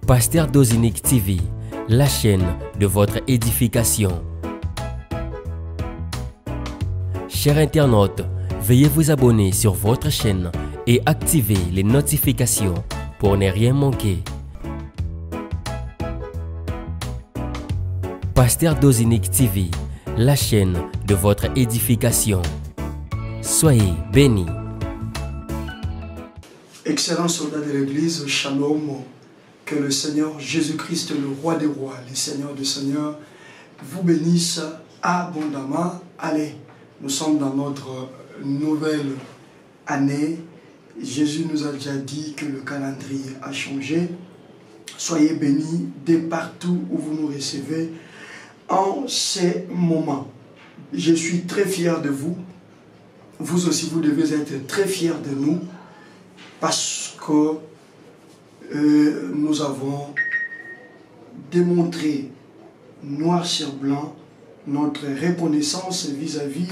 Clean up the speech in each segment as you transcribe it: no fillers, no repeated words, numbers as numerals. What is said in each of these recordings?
Pasteur Dozinique TV, la chaîne de votre édification. Chers internautes, veuillez vous abonner sur votre chaîne et activer les notifications pour ne rien manquer. Pasteur Dozinique TV, la chaîne de votre édification. Soyez bénis. Excellents soldats de l'Église, shalom, que le Seigneur Jésus-Christ, le roi des rois, le Seigneur des seigneurs, vous bénisse abondamment. Allez, nous sommes dans notre nouvelle année. Jésus nous a déjà dit que le calendrier a changé. Soyez bénis de partout où vous nous recevez en ces moments. Je suis très fier de vous. Vous aussi, vous devez être très fiers de nous parce que nous avons démontré noir sur blanc notre reconnaissance vis-à-vis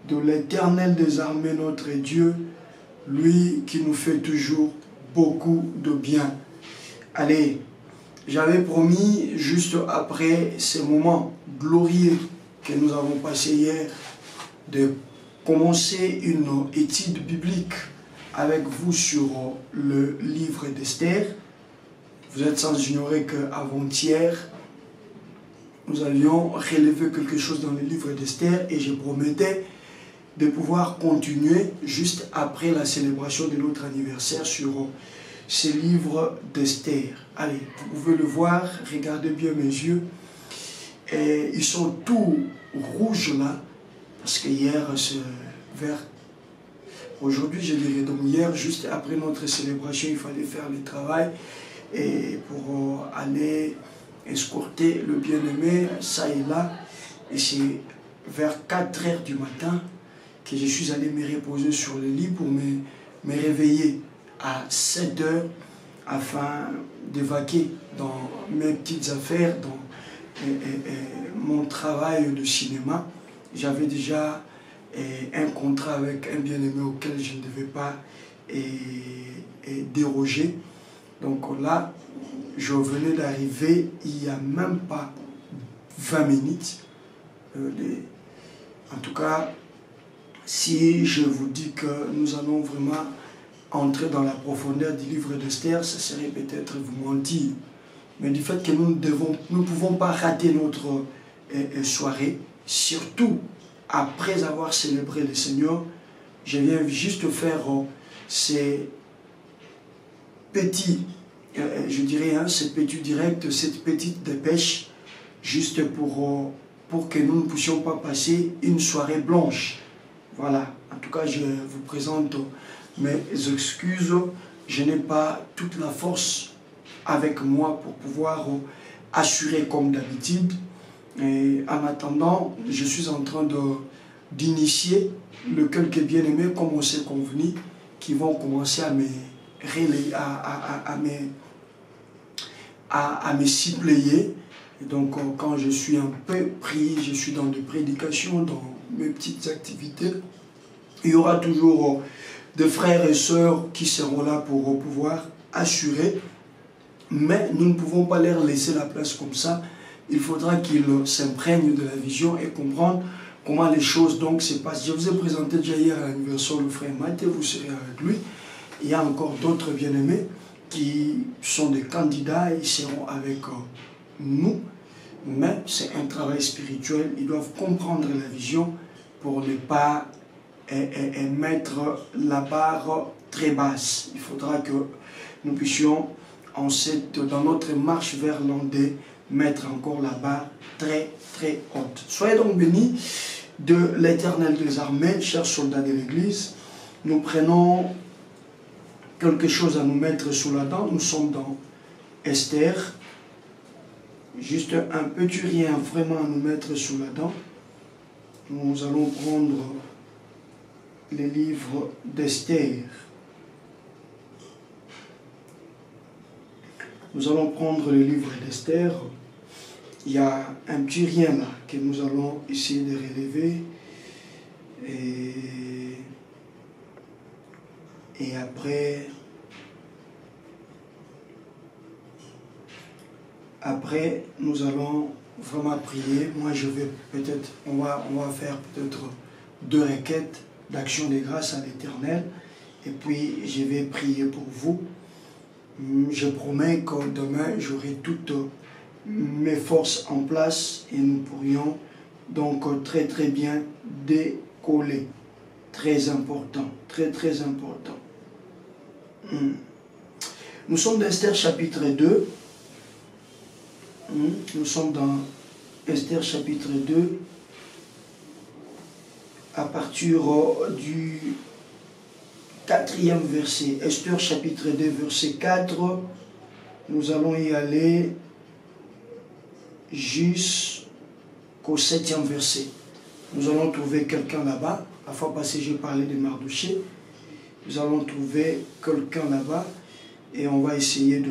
de l'Éternel des armées, notre Dieu, lui qui nous fait toujours beaucoup de bien. Allez, j'avais promis juste après ces moments glorieux que nous avons passés hier de commencer une étude biblique avec vous sur le livre d'Esther. Vous êtes sans ignorer qu'avant-hier, nous avions relevé quelque chose dans le livre d'Esther et je promettais de pouvoir continuer juste après la célébration de notre anniversaire sur ce livre d'Esther. Allez, vous pouvez le voir, regardez bien mes yeux. Et ils sont tout rouges là, parce que hier, c'est vert. Aujourd'hui, je dirais donc hier, juste après notre célébration, il fallait faire le travail et pour aller escorter le bien-aimé, ça et là. Et c'est vers 4 h du matin que je suis allé me reposer sur le lit pour me réveiller à 7 h afin d'évacuer dans mes petites affaires, dans mon travail de cinéma. J'avais déjà un contrat avec un bien-aimé auquel je ne devais pas déroger. Donc là, je venais d'arriver il n'y a même pas 20 minutes. En tout cas, si je vous dis que nous allons vraiment entrer dans la profondeur du livre d'Esther, ça serait peut-être vous mentir. Mais du fait que nous ne pouvons pas rater notre soirée, surtout après avoir célébré le Seigneur, je viens juste faire ces petits, je dirais, ces petits directs, cette petite dépêche, juste pour que nous ne puissions pas passer une soirée blanche. Voilà, en tout cas, je vous présente mes excuses. Je n'ai pas toute la force avec moi pour pouvoir assurer comme d'habitude. Et en attendant, je suis en train d'initier le quelques bien-aimés comme on s'est convenu, qui vont commencer à me relayer, à me suppléer. Et donc quand je suis un peu pris, je suis dans des prédications, dans mes petites activités, il y aura toujours des frères et sœurs qui seront là pour pouvoir assurer. Mais nous ne pouvons pas leur laisser la place comme ça. Il faudra qu'ils s'imprègnent de la vision et comprendre comment les choses donc se passent. Je vous ai présenté déjà hier à l'anniversaire le frère Mathé, vous serez avec lui. Il y a encore d'autres bien-aimés qui sont des candidats, ils seront avec nous. Mais c'est un travail spirituel, ils doivent comprendre la vision pour ne pas mettre la barre très basse. Il faudra que nous puissions, dans notre marche vers l'Andé, mettre encore la barre très très haute. Soyez donc bénis de l'Éternel des armées, chers soldats de l'Église. Nous prenons quelque chose à nous mettre sous la dent. Nous sommes dans Esther. Juste un petit rien vraiment à nous mettre sous la dent. Nous allons prendre les livres d'Esther. Nous allons prendre le livre d'Esther. Il y a un petit rien là que nous allons essayer de relever. Et après, Après, nous allons vraiment prier. Moi, je vais peut-être, on va faire peut-être 2 requêtes d'action de grâce à l'Éternel. Et puis, je vais prier pour vous. Je promets que demain, j'aurai toutes mes forces en place et nous pourrions donc très très bien décoller. Très important, très très important. Nous sommes dans Esther chapitre 2. Nous sommes dans Esther chapitre 2 à partir du 4e verset. Esther chapitre 2 verset 4. Nous allons y aller jusqu'au 7e verset. Nous allons trouver quelqu'un là-bas. La fois passée, j'ai parlé de Mardoché. Nous allons trouver quelqu'un là-bas et on va essayer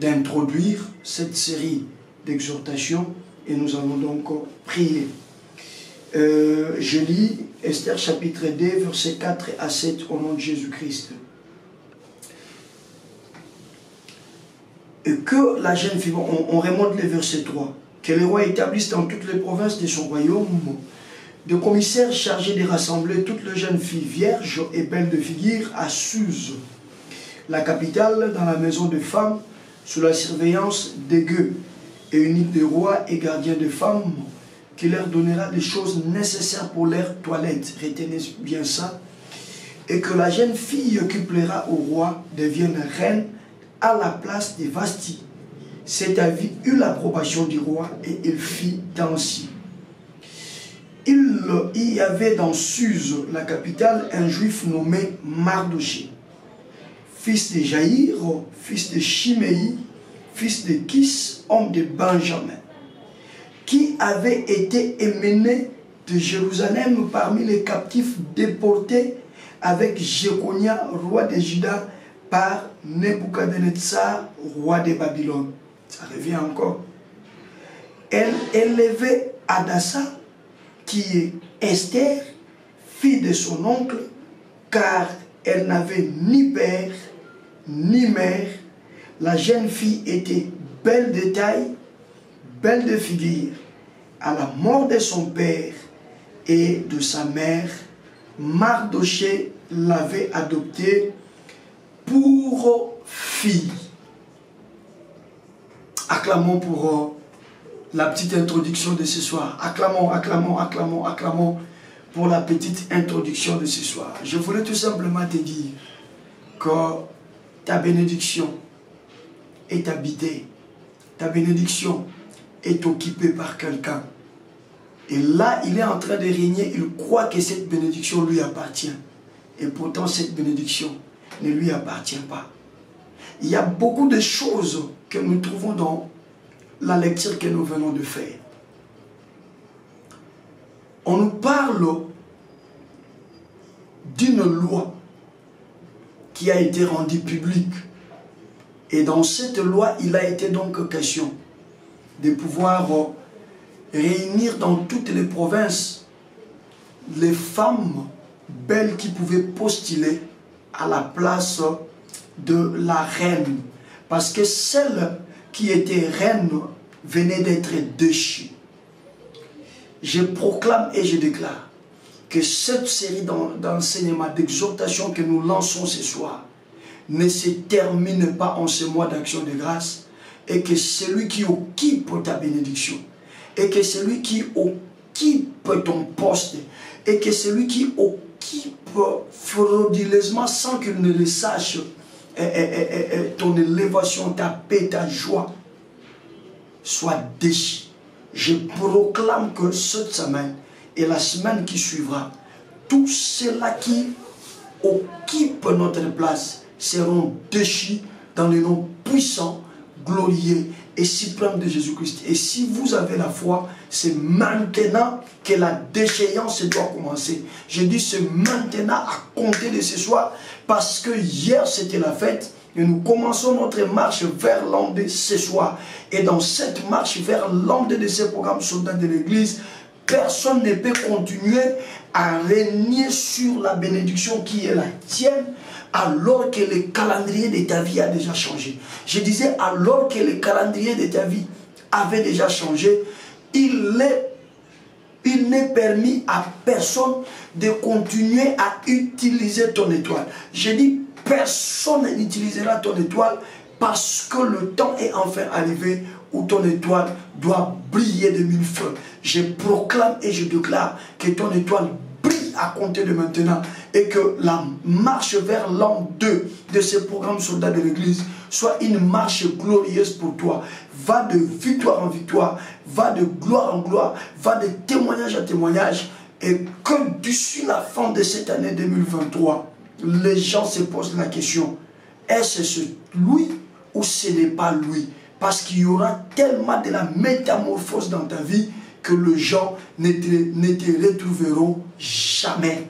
d'introduire cette série d'exhortations et nous allons donc prier. Je lis Esther chapitre 2, versets 4 à 7 au nom de Jésus-Christ. Et que la jeune fille, on remonte les versets 3, que le roi établisse dans toutes les provinces de son royaume de commissaires chargés de rassembler toutes les jeunes filles vierges et belles de figure à Suse, la capitale, dans la maison de femmes, sous la surveillance des gueux et unique des rois et gardiens de femmes, qui leur donnera des choses nécessaires pour leur toilette. Retenez bien ça. Et que la jeune fille qui plaira au roi devienne reine à la place de Vasti. Cet avis eut l'approbation du roi et il fit ainsi. Il y avait dans Suse, la capitale, un juif nommé Mardoché, fils de Jaïr, fils de Chiméi, fils de Kis, homme de Benjamin, qui avait été émené de Jérusalem parmi les captifs déportés avec Jéconia, roi de Juda, par Nebuchadnezzar, roi de Babylone. Ça revient encore. Elle élevait Adassa, qui est Esther, fille de son oncle, car elle n'avait ni père ni mère. La jeune fille était belle de taille, belle de figure. À la mort de son père et de sa mère, Mardoché l'avait adoptée pour fille. Acclamons pour la petite introduction de ce soir. Acclamons, acclamons, acclamons, acclamons pour la petite introduction de ce soir. Je voulais tout simplement te dire que ta bénédiction est habitée. Ta bénédiction est occupée par quelqu'un. Et là, il est en train de régner. Il croit que cette bénédiction lui appartient. Et pourtant, cette bénédiction ne lui appartient pas. Il y a beaucoup de choses que nous trouvons dans la lecture que nous venons de faire. On nous parle d'une loi qui a été rendue publique. Et dans cette loi, il a été donc question de pouvoir réunir dans toutes les provinces les femmes belles qui pouvaient postuler à la place de la reine. Parce que celle qui était reine venait d'être déchue. Je proclame et je déclare que cette série d'enseignements, d'exhortations que nous lançons ce soir ne se termine pas en ce mois d'action de grâce, et que celui qui occupe ta bénédiction, et que celui qui occupe ton poste, et que celui qui occupe frauduleusement sans qu'il ne le sache, ton élévation, ta paix, ta joie soit déchue. Je proclame que cette semaine et la semaine qui suivra, tous ceux-là qui occupent notre place seront déchus dans le nom puissant, glorieux et suprême de Jésus-Christ. Et si vous avez la foi, c'est maintenant que la déchéance doit commencer. Je dis c'est maintenant à compter de ce soir, parce que hier c'était la fête et nous commençons notre marche vers l'endroit ce soir. Et dans cette marche vers l'endroit de ce programme Soldats de l'Église, personne ne peut continuer à régner sur la bénédiction qui est la tienne alors que le calendrier de ta vie a déjà changé. Je disais, alors que le calendrier de ta vie avait déjà changé, il n'est permis à personne de continuer à utiliser ton étoile. Je dis, personne n'utilisera ton étoile parce que le temps est enfin arrivé où ton étoile doit briller de mille feux. Je proclame et je déclare que ton étoile brille à compter de maintenant et que la marche vers l'an 2 de ce programme Soldats de l'Église soit une marche glorieuse pour toi. Va de victoire en victoire, va de gloire en gloire, va de témoignage à témoignage, et que d'ici la fin de cette année 2023, les gens se posent la question, est-ce lui ou ce n'est pas lui? Parce qu'il y aura tellement de la métamorphose dans ta vie que les gens ne te retrouveront jamais.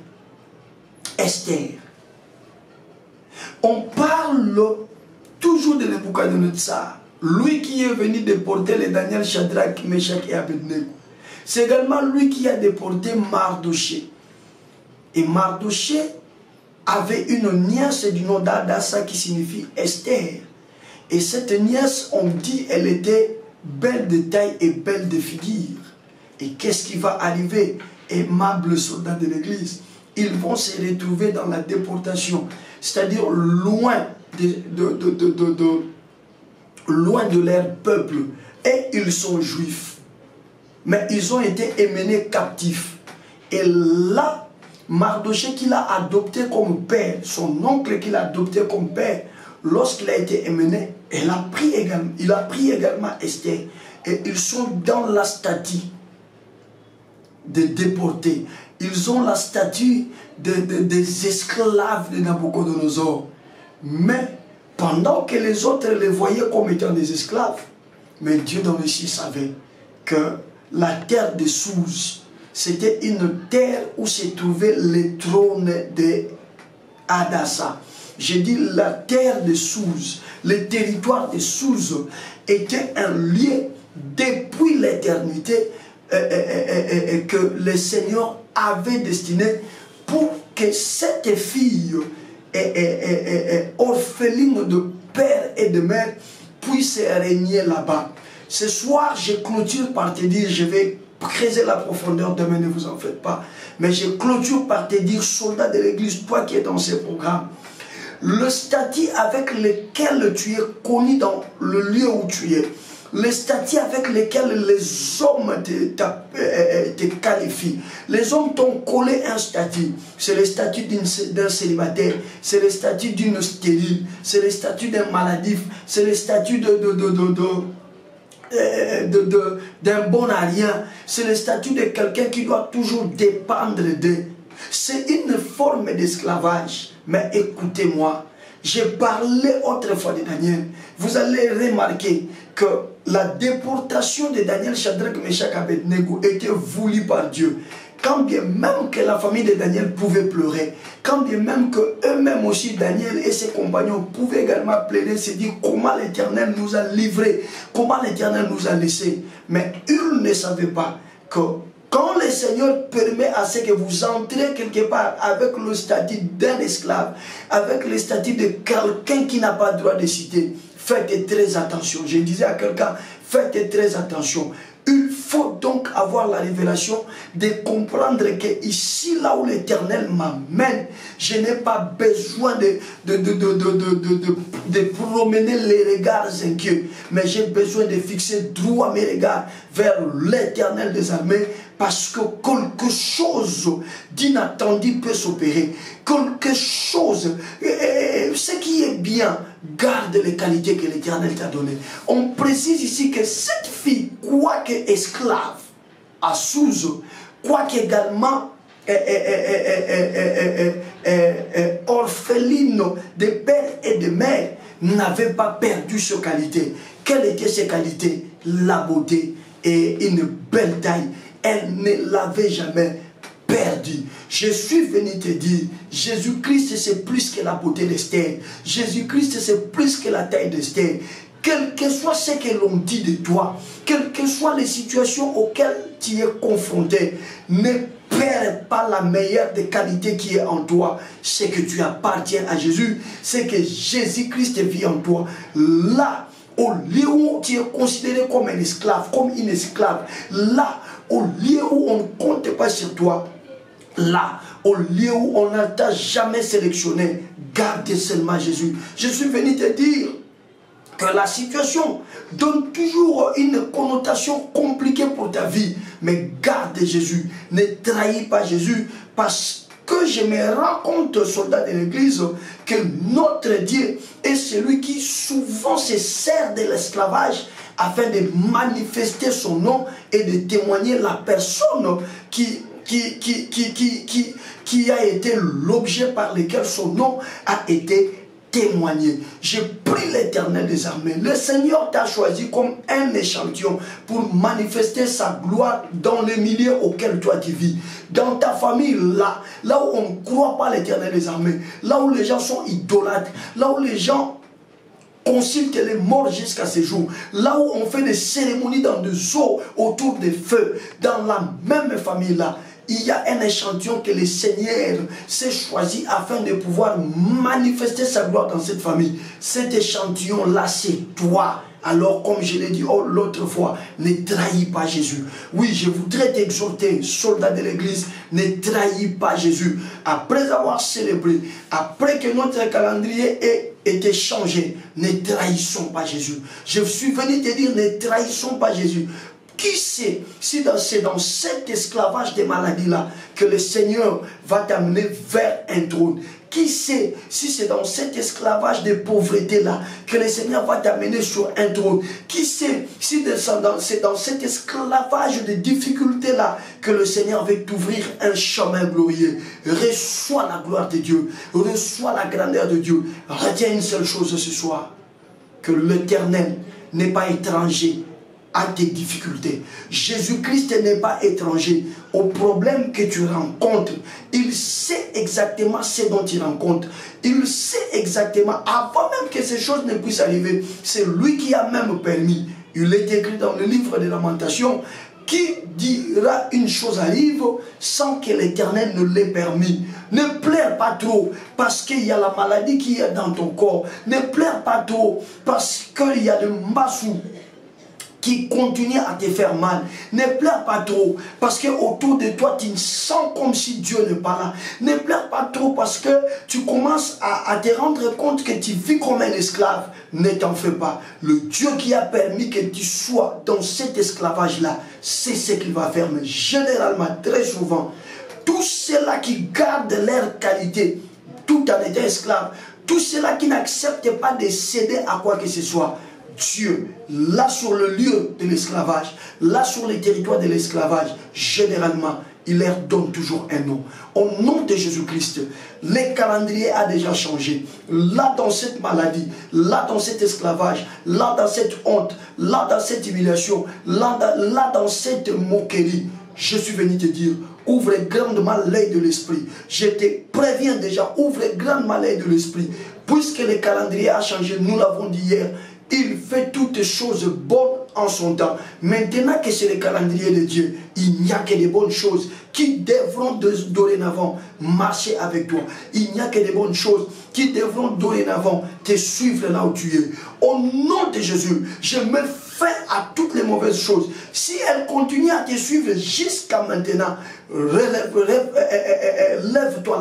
Esther. On parle toujours de Nebuchadnezzar, lui qui est venu déporter les Daniel, Shadrach, Meshach et Abednego. C'est également lui qui a déporté Mardoché. Et Mardoché avait une nièce du nom d'Adassa qui signifie Esther. Et cette nièce, on dit, elle était belle de taille et belle de figure. Et qu'est-ce qui va arriver? Aimables soldats de l'Église, ils vont se retrouver dans la déportation, c'est-à-dire loin de leur peuple. Et ils sont juifs, mais ils ont été emmenés captifs. Et là, Mardoché qui l'a adopté comme père, son oncle qui l'a adopté comme père, lorsqu'il a été emmené, il a pris également Esther. Et ils sont dans la statue des déportés. Ils ont la statue des esclaves de Nabucodonosor. Mais pendant que les autres les voyaient comme étant des esclaves, mais Dieu dans le ciel savait que la terre de Souz, c'était une terre où se trouvait le trône de Adassa. J'ai dit la terre de Souz, le territoire de Souz était un lieu depuis l'éternité que le Seigneur avait destiné pour que cette fille orpheline de père et de mère puisse régner là-bas. Ce soir, je clôture par te dire, je vais creuser la profondeur demain, ne vous en faites pas, mais je clôture par te dire, soldat de l'Église, toi qui es dans ce programme, le statut avec lequel tu es connu dans le lieu où tu es, le statut avec lequel les hommes te qualifient. Les hommes t'ont collé un statut. C'est le statut d'un célibataire, c'est le statut d'une stérile, c'est le statut d'un maladif, c'est le statut d'un bon à rien, c'est le statut de quelqu'un qui doit toujours dépendre d'eux. C'est une forme d'esclavage. Mais écoutez-moi, j'ai parlé autrefois de Daniel. Vous allez remarquer que la déportation de Daniel, Shadrach, Meshach, Abednego était voulue par Dieu. Quand bien même que la famille de Daniel pouvait pleurer, quand bien même que eux-mêmes aussi, Daniel et ses compagnons pouvaient également plaider, se dire comment l'Éternel nous a livrés, comment l'Éternel nous a laissés. Mais ils ne savaient pas que quand le Seigneur permet à ce que vous entrez quelque part avec le statut d'un esclave, avec le statut de quelqu'un qui n'a pas le droit de citer, faites très attention. Je disais à quelqu'un, faites très attention. Il faut donc avoir la révélation de comprendre que ici, là où l'Éternel m'amène, je n'ai pas besoin de promener les regards inquiets, mais j'ai besoin de fixer droit mes regards vers l'Éternel des armées, parce que quelque chose d'inattendu peut s'opérer. Quelque chose, ce qui est bien, garde les qualités que l'Éternel t'a données. On précise ici que cette fille, quoique esclave à Souz, quoique également orpheline de père et de mère, n'avait pas perdu ses qualités. Quelles étaient ses qualités? La beauté et une belle taille. Elle ne l'avait jamais perdu. Je suis venu te dire, Jésus-Christ c'est plus que la beauté d'Esther. Jésus-Christ c'est plus que la taille d'Esther. Quel que soit ce que l'on dit de toi, quelles que soient les situations auxquelles tu es confronté, ne perds pas la meilleure des qualités qui est en toi, c'est que tu appartiens à Jésus, c'est que Jésus-Christ vit en toi. Là, au lieu où tu es considéré comme un esclave, comme une esclave, là, au lieu où on ne compte pas sur toi, là, au lieu où on ne t'a jamais sélectionné, garde seulement Jésus. Je suis venu te dire que la situation donne toujours une connotation compliquée pour ta vie. Mais garde Jésus, ne trahis pas Jésus, parce que je me rends compte, soldat de l'église, que notre Dieu est celui qui souvent se sert de l'esclavage afin de manifester son nom et de témoigner la personne qui a été l'objet par lequel son nom a été témoigner. Je prie l'Éternel des armées. Le Seigneur t'a choisi comme un échantillon pour manifester sa gloire dans le milieu auquel toi tu vis. Dans ta famille, là où on ne croit pas l'Éternel des armées, là où les gens sont idolâtres, là où les gens consultent les morts jusqu'à ce jour, là où on fait des cérémonies dans des eaux autour des feux, dans la même famille là, il y a un échantillon que le Seigneur s'est choisi afin de pouvoir manifester sa gloire dans cette famille. Cet échantillon-là, c'est toi. Alors, comme je l'ai dit l'autre fois, ne trahis pas Jésus. Oui, je voudrais t'exhorter, soldat de l'église, ne trahis pas Jésus. Après avoir célébré, après que notre calendrier ait été changé, ne trahissons pas Jésus. Je suis venu te dire, ne trahissons pas Jésus. Qui sait si c'est dans cet esclavage des maladies-là que le Seigneur va t'amener vers un trône? Qui sait si c'est dans cet esclavage de pauvreté-là que le Seigneur va t'amener sur un trône? Qui sait si c'est dans cet esclavage de difficultés-là que le Seigneur va t'ouvrir un chemin glorieux? Reçois la gloire de Dieu, reçois la grandeur de Dieu. Retiens une seule chose ce soir, que l'Éternel n'est pas étranger à tes difficultés. Jésus-Christ n'est pas étranger aux problèmes que tu rencontres. Il sait exactement ce dont il rencontre. Il sait exactement, avant même que ces choses ne puissent arriver, c'est lui qui a même permis. Il est écrit dans le livre des Lamentations, qui dira une chose arrive sans que l'Éternel ne l'ait permis. Ne pleure pas trop parce qu'il y a la maladie qui est dans ton corps. Ne pleure pas trop parce qu'il y a le mbassou qui continue à te faire mal. Ne pleure pas trop parce que autour de toi tu sens comme si Dieu n'est pas là. Ne pleure pas trop parce que tu commences à te rendre compte que tu vis comme un esclave. Ne t'en fais pas. Le Dieu qui a permis que tu sois dans cet esclavage là, c'est ce qu'il va faire. Mais généralement, très souvent, tous ceux-là qui gardent leur qualité tout en étant esclave, tous ceux-là qui n'acceptent pas de céder à quoi que ce soit, Dieu, là sur le lieu de l'esclavage, là sur les territoires de l'esclavage, généralement, il leur donne toujours un nom. Au nom de Jésus-Christ, le calendrier a déjà changé. Là dans cette maladie, là dans cet esclavage, là dans cette honte, là dans cette humiliation, là dans cette moquerie, je suis venu te dire, ouvre grandement l'œil de l'esprit. Je te préviens déjà, ouvre grandement l'œil de l'esprit. Puisque le calendrier a changé, nous l'avons dit hier, il fait toutes choses bonnes en son temps. Maintenant que c'est le calendrier de Dieu, il n'y a que des bonnes choses qui devront dorénavant marcher avec toi. Il n'y a que des bonnes choses qui devront dorénavant te suivre là où tu es. Au nom de Jésus, je me fais à toutes les mauvaises choses. Si elles continuent à te suivre jusqu'à maintenant, lève-toi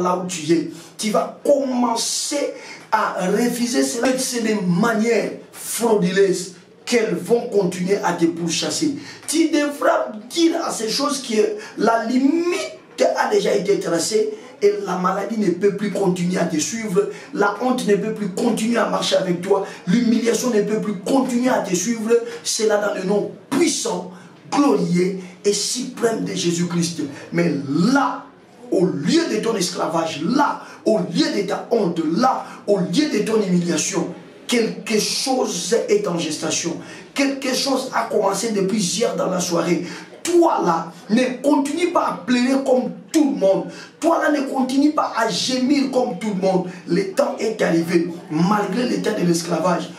là où tu es. Tu vas commencer à refuser cela. C'est des manières frauduleuses qu'elles vont continuer à te pourchasser. Tu devras dire à ces choses que la limite a déjà été tracée et la maladie ne peut plus continuer à te suivre, la honte ne peut plus continuer à marcher avec toi, l'humiliation ne peut plus continuer à te suivre. C'est là dans le nom puissant, glorieux et suprême de Jésus-Christ. Mais là, au lieu de ton esclavage, là, au lieu de ta honte, là, au lieu de ton humiliation, quelque chose est en gestation. Quelque chose a commencé depuis hier dans la soirée. Toi là, ne continue pas à pleurer comme tout le monde. Toi là, ne continue pas à gémir comme tout le monde. Le temps est arrivé, malgré l'état de l'esclavage,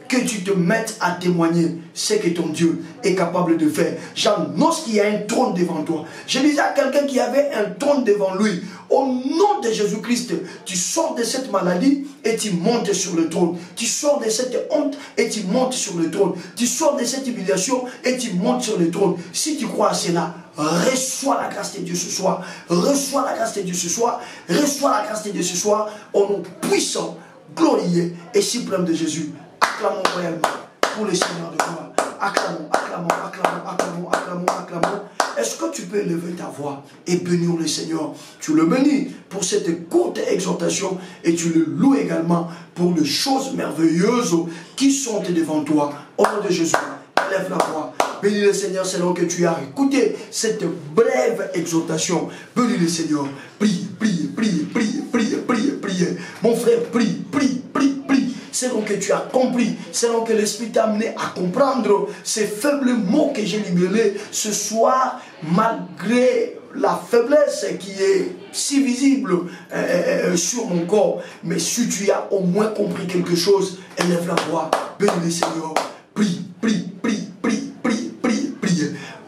que tu te mettes à témoigner ce que ton Dieu est capable de faire. J'annonce qu'il y a un trône devant toi. Je disais à quelqu'un qui avait un trône devant lui, au nom de Jésus-Christ, tu sors de cette maladie et tu montes sur le trône. Tu sors de cette honte et tu montes sur le trône. Tu sors de cette humiliation et tu montes sur le trône. Si tu crois à cela, reçois la grâce de Dieu ce soir. Reçois la grâce de Dieu ce soir. Reçois la grâce de Dieu ce soir. Au nom puissant, glorieux et suprême de Jésus. Acclamons royalement pour le Seigneur de gloire. Acclamons, acclamons, acclamons, acclamons, acclamons, acclamons. Est-ce que tu peux élever ta voix et bénir le Seigneur? Tu le bénis pour cette courte exhortation et tu le loues également pour les choses merveilleuses qui sont devant toi. Au nom de Jésus, élève la voix. Bénis le Seigneur selon que tu as écouté cette brève exhortation. Bénis le Seigneur. Prie, prie, prie, prie, prie, prie, prie. Mon frère, prie, prie, prie, prie. Selon que tu as compris, selon que l'Esprit t'a amené à comprendre ces faibles mots que j'ai libérés ce soir, malgré la faiblesse qui est si visible sur mon corps. Mais si tu as au moins compris quelque chose, élève la voix. Bénis le Seigneur. Prie, prie, prie, prie, prie, prie, prie, prie,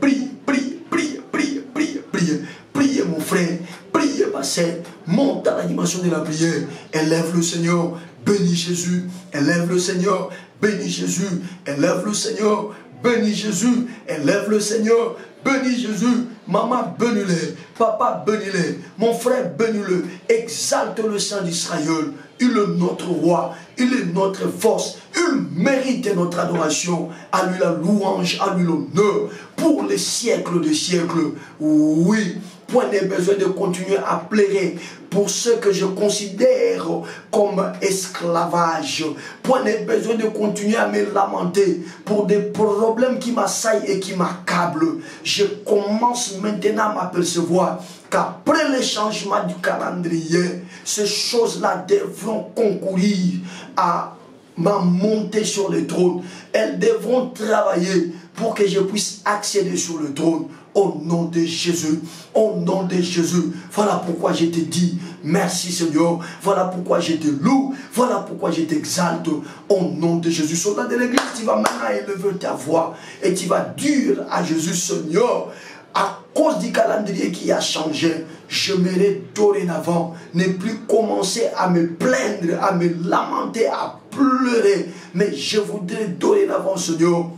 prie, prie, prie, prie, prie, prie, prie, mon frère, prie, ma sœur, monte à la dimension de la prière, élève le Seigneur, bénis Jésus, élève le Seigneur, bénis Jésus, élève le Seigneur, bénis Jésus, élève le Seigneur, bénis Jésus, maman bénis-le, papa bénis-le, mon frère bénis-le, exalte le Saint d'Israël. Il est notre roi, il est notre force, il mérite notre adoration. À lui la louange, à lui l'honneur, pour les siècles des siècles. Oui, point de besoin de continuer à pleurer pour ce que je considère comme esclavage. Point de besoin de continuer à me lamenter pour des problèmes qui m'assaillent et qui m'accablent. Je commence maintenant à m'apercevoir qu'après le changement du calendrier, ces choses-là devront concourir à ma montée sur le trône. Elles devront travailler pour que je puisse accéder sur le trône. Au nom de Jésus, au nom de Jésus. Voilà pourquoi je te dis merci Seigneur. Voilà pourquoi je te loue. Voilà pourquoi je t'exalte. Au nom de Jésus. Soldat de l'église, tu vas maintenant élever ta voix et tu vas dire à Jésus, Seigneur, à cause du calendrier qui a changé, j'aimerais dorénavant ne plus commencer à me plaindre, à me lamenter, à pleurer. Mais je voudrais dorénavant, Seigneur,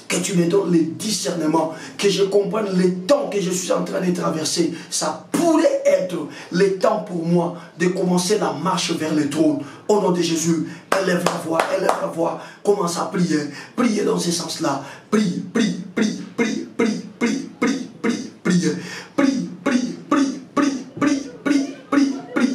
que tu me donnes le discernement, que je comprenne le temps que je suis en train de traverser. Ça pourrait être le temps pour moi de commencer la marche vers le trône. Au nom de Jésus, élève la voix, commence à prier. Priez dans ce sens-là. Prie, prie, prie, prie, prie, prie, prie, prie, prie, prie, prie, prie, prie, prie, prie, prie, prie,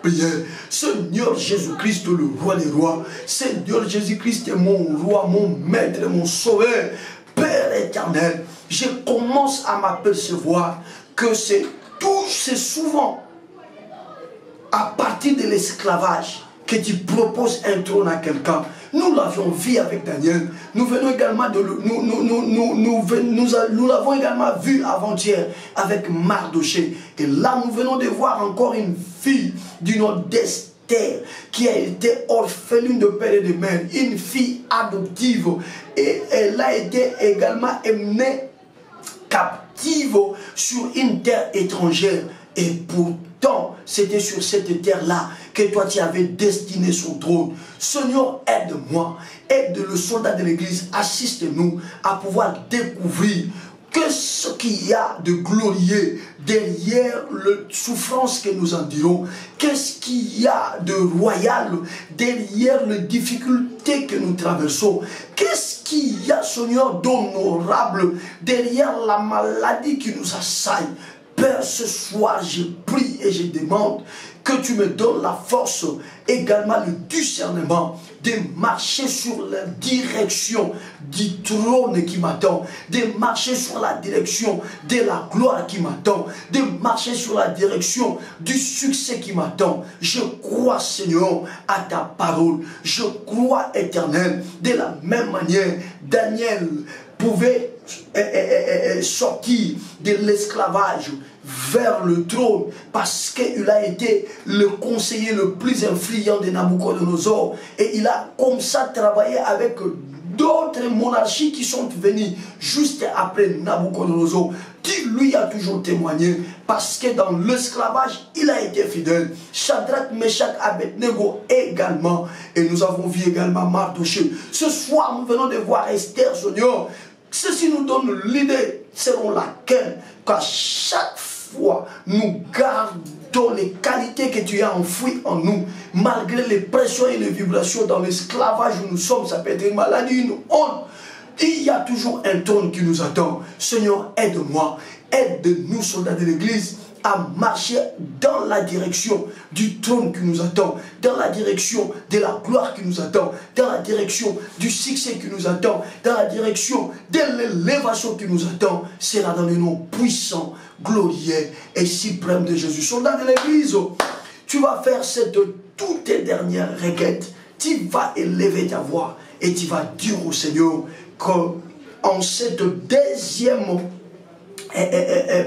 prie, Seigneur Jésus-Christ, le roi des rois. Seigneur Jésus-Christ est mon roi, mon maître, mon sauveur, Père éternel. Je commence à m'apercevoir que c'est souvent à partir de l'esclavage que tu proposes un trône à quelqu'un. Nous l'avions vu avec Daniel. Nous venons également nous l'avons également vu avant-hier avec Mardoché. Et là, nous venons de voir encore une fille du nom d'Esther qui a été orpheline de père et de mère, une fille adoptive. Et elle a été également emmenée captive sur une terre étrangère. Et pourtant, c'était sur cette terre-là que toi tu avais destiné son trône. Seigneur, aide-moi, aide le soldat de l'église, assiste-nous à pouvoir découvrir qu'est-ce qu'il y a de glorieux derrière la souffrance que nous endurons. Qu'est-ce qu'il y a de royal derrière les difficultés que nous traversons. Qu'est-ce qu'il y a, Seigneur, d'honorable derrière la maladie qui nous assaille. Père, ce soir, je prie et je demande que tu me donnes la force, également le discernement de marcher sur la direction du trône qui m'attend, de marcher sur la direction de la gloire qui m'attend, de marcher sur la direction du succès qui m'attend. Je crois, Seigneur, à ta parole. Je crois, Éternel, de la même manière, Daniel pouvait sortir de l'esclavage vers le trône parce qu'il a été le conseiller le plus influent de Nabucodonosor et il a comme ça travaillé avec d'autres monarchies qui sont venues juste après Nabucodonosor, qui lui a toujours témoigné parce que dans l'esclavage il a été fidèle. Shadrach, Meshach, Abednego également, et nous avons vu également Mardochée. Ce soir nous venons de voir Esther, Seigneur. Ceci nous donne l'idée selon laquelle qu'à chaque fois nous gardons les qualités que tu as enfouies en nous, malgré les pressions et les vibrations dans l'esclavage où nous sommes. Ça peut être une maladie, une honte. Il y a toujours un trône qui nous attend. Seigneur, aide-moi, aide-nous, soldats de l'église, à marcher dans la direction du trône qui nous attend, dans la direction de la gloire qui nous attend, dans la direction du succès qui nous attend, dans la direction de l'élévation qui nous attend. C'est là dans le nom puissant, glorieux et suprême de Jésus. Soldat de l'église, tu vas faire cette toute dernière requête. Tu vas élever ta voix et tu vas dire au Seigneur qu'en cette deuxième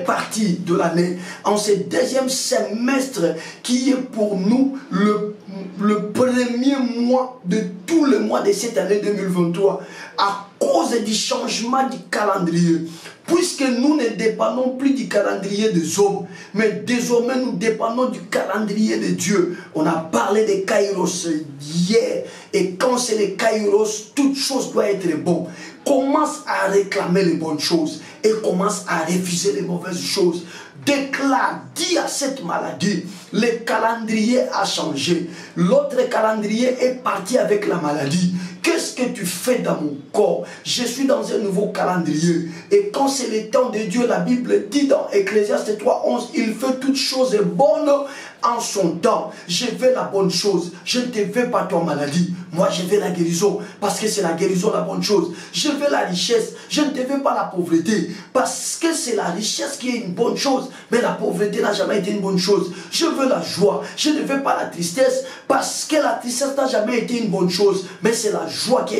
partie de l'année, en ce deuxième semestre qui est pour nous le premier mois de tout le mois de cette année 2023, à cause du changement du calendrier, puisque nous ne dépendons plus du calendrier des hommes, mais désormais nous dépendons du calendrier de Dieu. On a parlé de Kairos hier, et quand c'est le Kairos, toute chose doit être bonne. Commence à réclamer les bonnes choses et commence à refuser les mauvaises choses. Déclare, dis à cette maladie, le calendrier a changé. L'autre calendrier est parti avec la maladie. Qu'est-ce que tu fais dans mon corps? Je suis dans un nouveau calendrier. Et quand c'est le temps de Dieu, la Bible dit dans Ecclésiaste 3:11, il fait toutes choses bonnes en son temps. Je veux la bonne chose. Je ne te veux pas ton maladie. Moi, je veux la guérison. Parce que c'est la guérison la bonne chose. Je veux la richesse. Je ne te veux pas la pauvreté. Parce que c'est la richesse qui est une bonne chose. Mais la pauvreté n'a jamais été une bonne chose. Je veux la joie. Je ne veux pas la tristesse. Parce que la tristesse n'a jamais été une bonne chose. Mais c'est la joie qui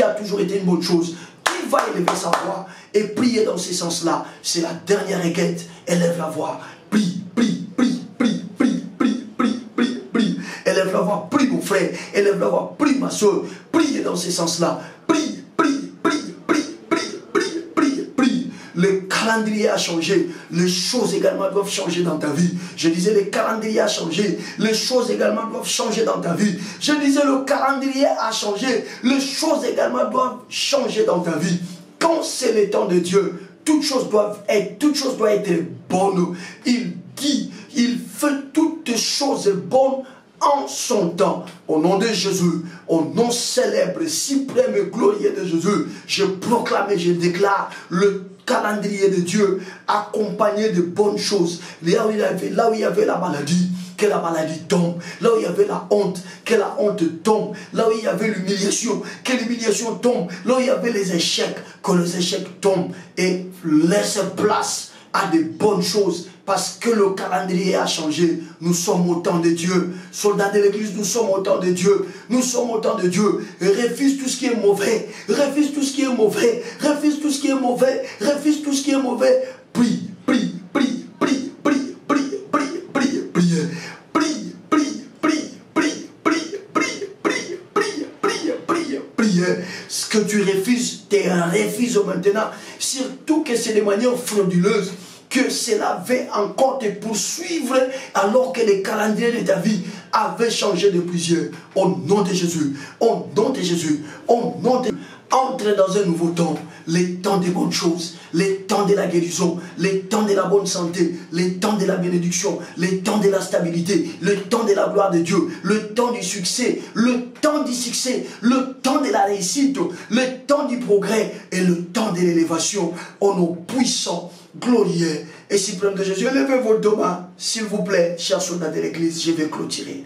a toujours été une bonne chose. Qui va élever sa voix et prier dans ce sens-là? C'est la dernière requête. Élève la voix. Prie, prie, prie, prie, prie, prie, prie, prie, prie. Élève la voix, prie mon frère. Élève la voix, prie ma soeur. Priez dans ce sens-là. Prie, prie, prie, prie, prie, prie, prie, prie. Le calendrier a changé. Les choses également doivent changer dans ta vie. Je disais, le calendrier a changé. Les choses également doivent changer dans ta vie. Je disais, le calendrier a changé. Les choses également doivent changer dans ta vie. Quand c'est le temps de Dieu, toutes choses doivent être bonnes. Il dit, il fait toutes choses bonnes en son temps. Au nom de Jésus, au nom célèbre, suprême et glorieux de Jésus, je proclame et je déclare le calendrier de Dieu accompagné de bonnes choses. Là où il y avait la maladie, que la maladie tombe. Là où il y avait la honte, que la honte tombe. Là où il y avait l'humiliation, que l'humiliation tombe. Là où il y avait les échecs, que les échecs tombent et laisse place à de bonnes choses. Parce que le calendrier a changé. Nous sommes au temps de Dieu. Soldats de l'église, nous sommes au temps de Dieu. Nous sommes au temps de Dieu. Refuse tout ce qui est mauvais. Refuse tout ce qui est mauvais. Refuse tout ce qui est mauvais. Refuse tout ce qui est mauvais. Prie, prie, prie, prie, prie, prie, prie, prie, prie. Prie, prie, prie, prie, prie, prie, prie, prie, prie, prie, prie. Ce que tu refuses, tu refuses maintenant. Surtout que c'est de manière frauduleuse. Que cela va encore te poursuivre alors que le calendrier de ta vie avait changé de plusieurs. Au nom de Jésus, au nom de Jésus, au nom de... Entre dans un nouveau temps, les temps des bonnes choses, les temps de la guérison, les temps de la bonne santé, les temps de la bénédiction, les temps de la stabilité, le temps de la gloire de Dieu, le temps du succès, le temps du succès, le temps de la réussite, le temps du progrès et le temps de l'élévation. Au nom puissant, glorieux et suprême de Jésus. Élevez vos deux mains, s'il vous plaît, chers soldats de l'église, je vais clôturer.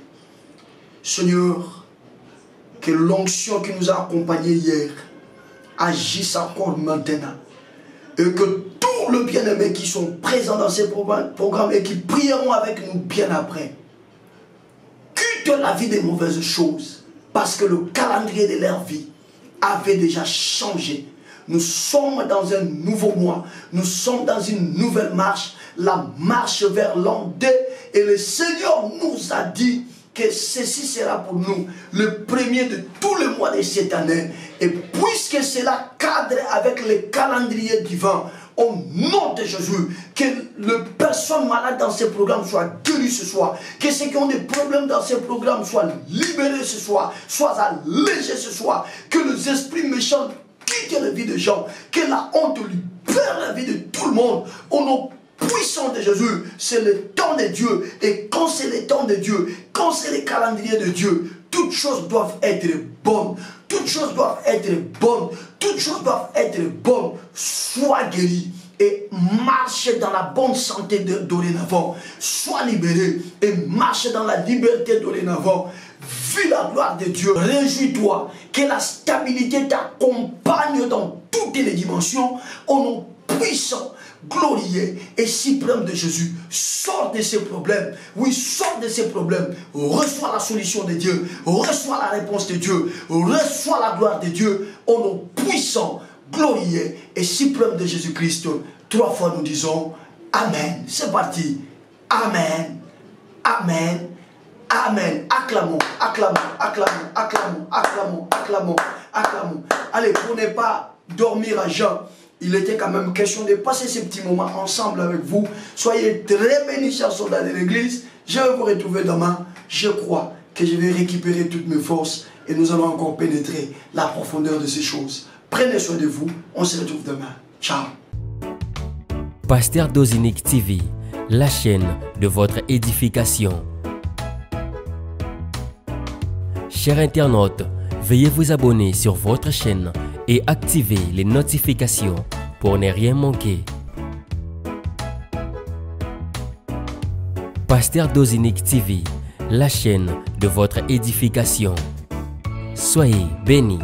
Seigneur, que l'onction qui nous a accompagnés hier agisse encore maintenant. Et que tous les bien-aimés qui sont présents dans ces programmes et qui prieront avec nous bien après, quittent la vie des mauvaises choses, parce que le calendrier de leur vie avait déjà changé. Nous sommes dans un nouveau mois. Nous sommes dans une nouvelle marche. La marche vers l'an 2. Et le Seigneur nous a dit que ceci sera pour nous le premier de tous les mois de cette année. Et puisque cela cadre avec le calendrier divin, au nom de Jésus, que les personnes malades dans ces programmes soient guéries ce soir, que ceux qui ont des problèmes dans ces programmes soient libérés ce soir, soient allégés ce soir, que les esprits méchants quittent la vie des gens, que la honte libère la vie de tout le monde, au nom puissant de Jésus. C'est le temps de Dieu, et quand c'est le temps de Dieu, quand c'est le calendrier de Dieu, toutes choses doivent être bonnes. Toutes choses doivent être bonnes. Toutes choses doivent être bonnes. Sois guéri et marche dans la bonne santé dorénavant. Sois libéré et marche dans la liberté dorénavant. Vis la gloire de Dieu. Réjouis-toi que la stabilité t'accompagne dans toutes les dimensions. Au nom puissant, glorieux et suprême de Jésus. Sors de ces problèmes. Oui, sors de ces problèmes. Reçois la solution de Dieu. Reçois la réponse de Dieu. Reçois la gloire de Dieu. Au nom puissant, glorieux et suprême de Jésus-Christ. 3 fois nous disons Amen. C'est parti. Amen. Amen. Amen. Acclamons, acclamons, acclamons, acclamons, acclamons, acclamons, acclamons. Allez, pour ne pas dormir à jeun, il était quand même question de passer ces petits moments ensemble avec vous. Soyez très bénis, chers soldats de l'église. Je vais vous retrouver demain. Je crois que je vais récupérer toutes mes forces et nous allons encore pénétrer la profondeur de ces choses. Prenez soin de vous. On se retrouve demain. Ciao. Pasteur Dozinique TV, la chaîne de votre édification. Chers internautes, veuillez vous abonner sur votre chaîne et activer les notifications pour ne rien manquer. Pasteur Dozinique TV, la chaîne de votre édification. Soyez bénis.